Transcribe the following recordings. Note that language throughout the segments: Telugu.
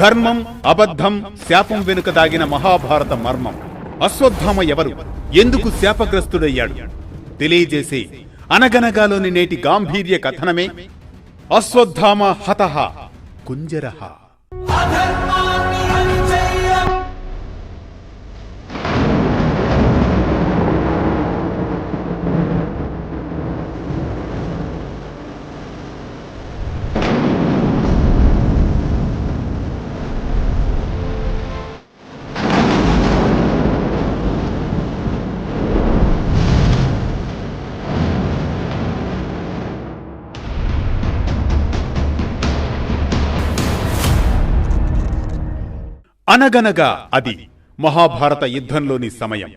ధర్మం, అబద్ధం, శాపం వెనుక దాగిన మహాభారత మర్మం. అశ్వత్థామ ఎవరు, ఎందుకు శాపగ్రస్తుడయ్యాడు తెలియజేసే అనగనగాలోని నేటి గాంభీర్య కథనమే అశ్వత్థామ హతః కుంజరః. అనగనగా అది మహాభారత యుద్ధంలోని సమయం.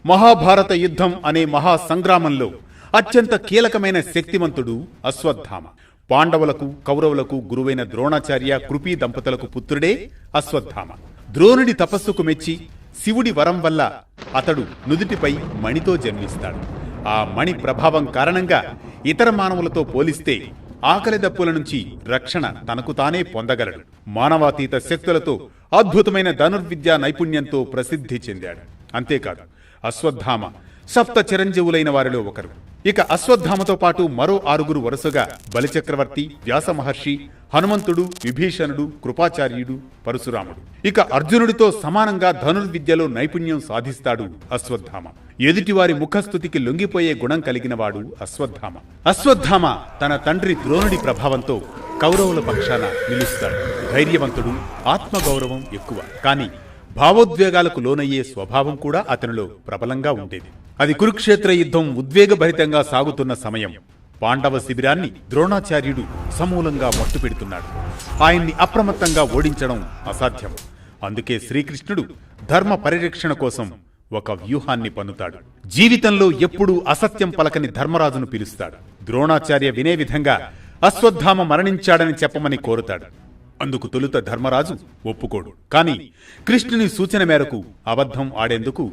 మహాభారత యుద్ధం అనే మహాసంగ్రామంలో అత్యంత కీలకమైన శక్తిమంతుడు అశ్వత్థామ. పాండవులకు, కౌరవులకు గురువైన ద్రోణాచార్య, కృపీ దంపతులకు పుత్రుడే అశ్వత్థామ. ద్రోణుడి తపస్సుకు మెచ్చి శివుడి వరం వల్ల అతడు నుదుటిపై మణితో జన్మిస్తాడు. ఆ మణి ప్రభావం కారణంగా ఇతర మానవులతో పోలిస్తే ఆకలి దప్పుల నుంచి రక్షణ తనకు తానే పొందగలడు. మానవాతీత శక్తులతో అద్భుతమైన ధనుర్విద్యా నైపుణ్యంతో ప్రసిద్ధి చెందాడు. అంతేకాదు, అశ్వత్థామ సప్త చిరంజీవులైన వారిలో ఒకరు. ఇక అశ్వత్థామతో పాటు మరో 6 వరుసగా బలిచక్రవర్తి, వ్యాస మహర్షి, హనుమంతుడు, విభీషణుడు, కృపాచార్యుడు, పరశురాముడు. ఇక అర్జునుడితో సమానంగా ధనుర్విద్యలో నైపుణ్యం సాధిస్తాడు అశ్వత్థామ. ఎదుటివారి ముఖస్థుతికి లొంగిపోయే గుణం కలిగినవాడు అశ్వత్థామ. అశ్వత్థామ తన తండ్రి ద్రోణుడి ప్రభావంతో కౌరవుల పక్షాన నిలుస్తాడు. ధైర్యవంతుడు, ఆత్మగౌరవం ఎక్కువ. కానీ భావోద్వేగాలకు లోనయ్యే స్వభావం కూడా అతనిలో ప్రబలంగా ఉండేది. అది కురుక్షేత్ర యుద్ధం ఉద్వేగభరితంగా సాగుతున్న సమయం. పాండవ శిబిరాన్ని ద్రోణాచార్యుడు సమూలంగా మట్టుపెడుతున్నాడు. ఆయన్ని అప్రమత్తంగా ఓడించడం అసాధ్యం. అందుకే శ్రీకృష్ణుడు ధర్మ పరిరక్షణ కోసం ఒక వ్యూహాన్ని పన్నుతాడు. జీవితంలో ఎప్పుడూ అసత్యం పలకని ధర్మరాజును పిలుస్తాడు. ద్రోణాచార్య వినే విధంగా అశ్వత్థామ మరణించాడని చెప్పమని కోరుతాడు. అందుకు తొలుత ధర్మరాజు ఒప్పుకోడు. కాని కృష్ణుని సూచన మేరకు అబద్ధం ఆడేందుకు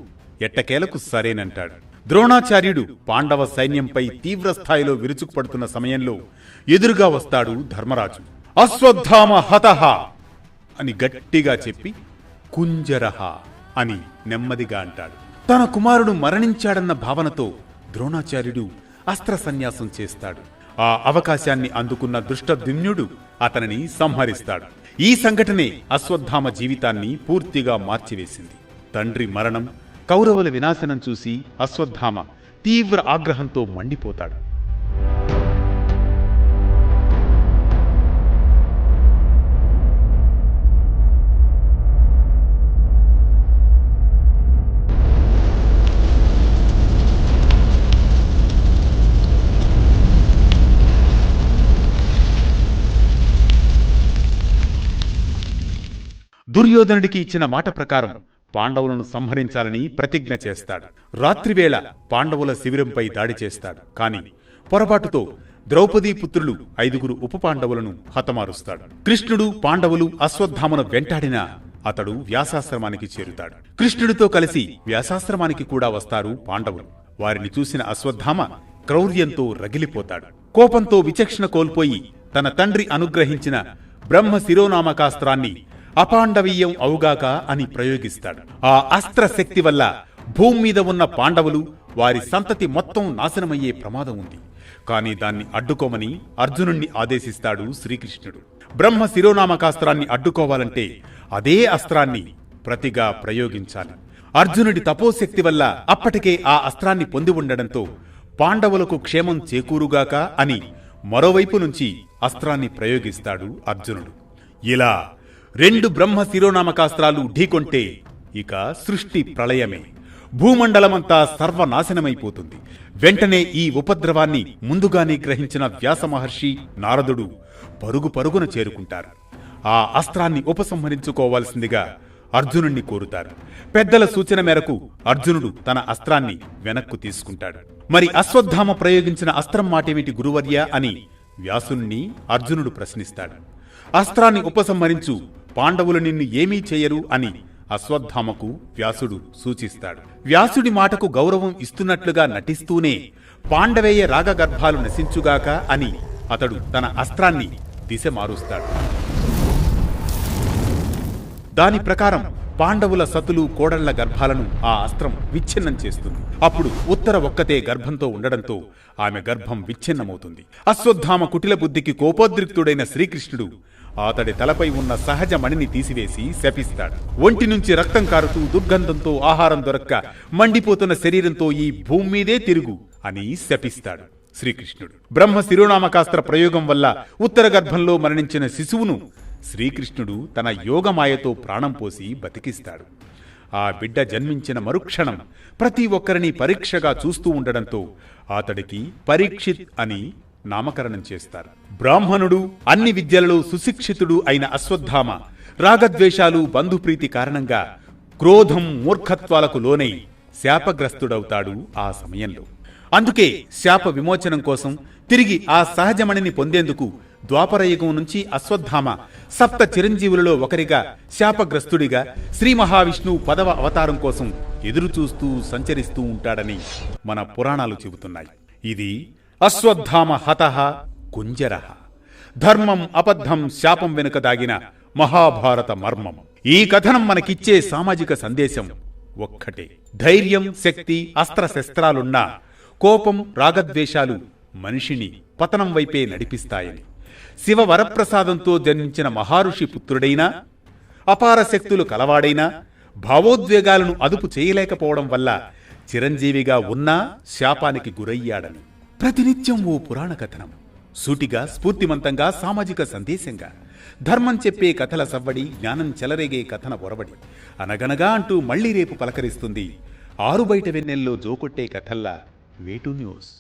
ఎట్టకేలకు సరేనంటాడు. ద్రోణాచార్యుడు పాండవ సైన్యంపై తీవ్రస్థాయిలో విరుచుకుపడుతున్న సమయంలో ఎదురుగా వస్తాడు ధర్మరాజు. అశ్వత్థామ హతః అని గట్టిగా చెప్పి కుంజరః అని నెమ్మదిగా అంటాడు. తన కుమారుడు మరణించాడన్న భావనతో ద్రోణాచార్యుడు అస్త్ర సన్యాసం చేస్తాడు. ఆ అవకాశాన్ని అందుకున్న దృష్టద్యుమ్నుడు అతనిని సంహరిస్తాడు. ఈ సంఘటనే అశ్వత్థామ జీవితాన్ని పూర్తిగా మార్చివేసింది. తండ్రి మరణం, కౌరవుల వినాశనం చూసి అశ్వత్థామ తీవ్ర ఆగ్రహంతో మండిపోతాడు. దుర్యోధనుడికి ఇచ్చిన మాట ప్రకారం పాండవులను సంహరించాలని ప్రతిజ్ఞ చేస్తాడు. రాత్రివేళ పాండవుల శిబిరంపై దాడి చేస్తాడు. కాని పొరపాటుతో ద్రౌపదీ పుత్రులు 5 ఉప పాండవులను హతమారుస్తాడు. కృష్ణుడు, పాండవులు అశ్వత్థామను వెంటాడినా అతడు వ్యాసాశ్రమానికి చేరుతాడు. కృష్ణుడితో కలిసి వ్యాసాశ్రమానికి కూడా వస్తారు పాండవులు. వారిని చూసిన అశ్వత్థామ క్రౌర్యంతో రగిలిపోతాడు. కోపంతో విచక్షణ కోల్పోయి తన తండ్రి అనుగ్రహించిన బ్రహ్మ శిరోనామకాస్త్రాన్ని అపాండవీయం అవుగాక అని ప్రయోగిస్తాడు. ఆ అస్త్ర శక్తి వల్ల భూమి మీద ఉన్న పాండవులు, వారి సంతతి మొత్తం నాశనమయ్యే ప్రమాదం ఉంది. కాని దాన్ని అడ్డుకోమని అర్జునుణ్ణి ఆదేశిస్తాడు శ్రీకృష్ణుడు. బ్రహ్మ శిరోనామకాస్త్రాన్ని అడ్డుకోవాలంటే అదే అస్త్రాన్ని ప్రతిగా ప్రయోగించాలి. అర్జునుడి తపోశక్తి వల్ల అప్పటికే ఆ అస్త్రాన్ని పొంది ఉండడంతో పాండవులకు క్షేమం చేకూరుగాక అని మరోవైపు నుంచి అస్త్రాన్ని ప్రయోగిస్తాడు అర్జునుడు. ఇలా 2 బ్రహ్మ శిరోనామకాస్త్రాలు ఢీకొంటే ఇక సృష్టి ప్రళయమే. భూమండలమంతా సర్వనాశనమైపోతుంది. వెంటనే ఈ ఉపద్రవాన్ని ముందుగానే గ్రహించిన వ్యాస మహర్షి, నారదుడు పరుగున చేరుకుంటారు. ఆ అస్త్రాన్ని ఉపసంహరించుకోవాల్సిందిగా అర్జునుణ్ణి కోరుతారు. పెద్దల సూచన మేరకు అర్జునుడు తన అస్త్రాన్ని వెనక్కు తీసుకుంటాడు. మరి అశ్వత్థామ ప్రయోగించిన అస్త్రం మాటేమిటి గురువర్య అని వ్యాసుని అర్జునుడు ప్రశ్నిస్తాడు. అస్త్రాన్ని ఉపసంహరించు, పాండవులు నిన్ను ఏమీ చేయరు అని అశ్వత్థామకు వ్యాసుడు సూచిస్తాడు. వ్యాసుడి మాటకు గౌరవం ఇస్తున్నట్లుగా నటిస్తూనే పాండవేయ రాగగర్భాలు నశించుగాక అని అతడు తన అస్త్రాన్ని దిశ మారుస్తాడు. దాని ప్రకారం పాండవుల సతులు కోడళ్ల గర్భాలను ఆ అస్త్రం విచ్ఛిన్నం చేస్తుంది. అప్పుడు ఉత్తర ఒక్కతే గర్భంతో ఉండడంతో ఆమె గర్భం విచ్ఛిన్నమవుతుంది. అశ్వత్థామ కుటిల బుద్ధికి కోపోద్రిక్తుడైన శ్రీకృష్ణుడు అతడి తలపై ఉన్న సహజ మణిని తీసివేసి శపిస్తాడు. ఒంటి నుంచి రక్తం కారుతూ దుర్గంధంతో ఆహారం దొరక్క మండిపోతున్న శరీరంతో ఈ భూమి మీదే తిరుగు అని శపిస్తాడు శ్రీకృష్ణుడు. బ్రహ్మ శిరోనామకాస్త్ర ప్రయోగం వల్ల ఉత్తర గర్భంలో మరణించిన శిశువును శ్రీకృష్ణుడు తన యోగమాయతో ప్రాణం పోసి బతికిస్తాడు. ఆ బిడ్డ జన్మించిన మరుక్షణం ప్రతి ఒక్కరిని పరీక్షగా చూస్తూ ఉండడంతో అతడికి పరీక్షిత్ అని నామకరణం చేస్తారు. బ్రాహ్మణుడు, అన్ని విద్యలలో సుశిక్షితుడు అయిన అశ్వత్థామ రాగద్వేషాలు, బంధుప్రీతి కారణంగా క్రోధం, మూర్ఖత్వాలకు లోనై శాపగ్రస్తుడవుతాడు. ఆ సమయంలో అందుకే శాప విమోచనం కోసం తిరిగి ఆ సహజమణిని పొందేందుకు ద్వాపరయుగం నుంచి అశ్వత్థామ సప్త చిరంజీవులలో ఒకరిగా శాపగ్రస్తుడిగా శ్రీ మహావిష్ణువు 10వ అవతారం కోసం ఎదురుచూస్తూ సంచరిస్తూ ఉంటాడని మన పురాణాలు చెబుతున్నాయి. ఇది అశ్వత్థామ హతః కుంజరః, ధర్మం అబద్ధం శాపం వెనుక దాగిన మహాభారత మర్మం. ఈ కథనం మనకిచ్చే సామాజిక సందేశం ఒక్కటే: ధైర్యం, శక్తి, అస్త్రశస్త్రాలున్నా కోపం, రాగద్వేషాలు మనిషిని పతనం వైపే నడిపిస్తాయని. శివ వరప్రసాదంతో జన్మించిన మహారుషి పుత్రుడైనా, అపార శక్తులు కలవాడైనా భావోద్వేగాలను అదుపు చేయలేకపోవడం వల్ల చిరంజీవిగా ఉన్నా శాపానికి గురయ్యాడని. ప్రతినిత్యం ఓ పురాణ కథనం, సూటిగా, స్ఫూర్తిమంతంగా, సామాజిక సందేశంగా, ధర్మం చెప్పే కథల సవ్వడి, జ్ఞానం చెలరేగే కథన ఒరవడి. అనగనగా అంటూ మళ్లీ రేపు పలకరిస్తుంది ఆరుబయట వెన్నెల్లో జోకొట్టే కథల్లా వేటు న్యూస్.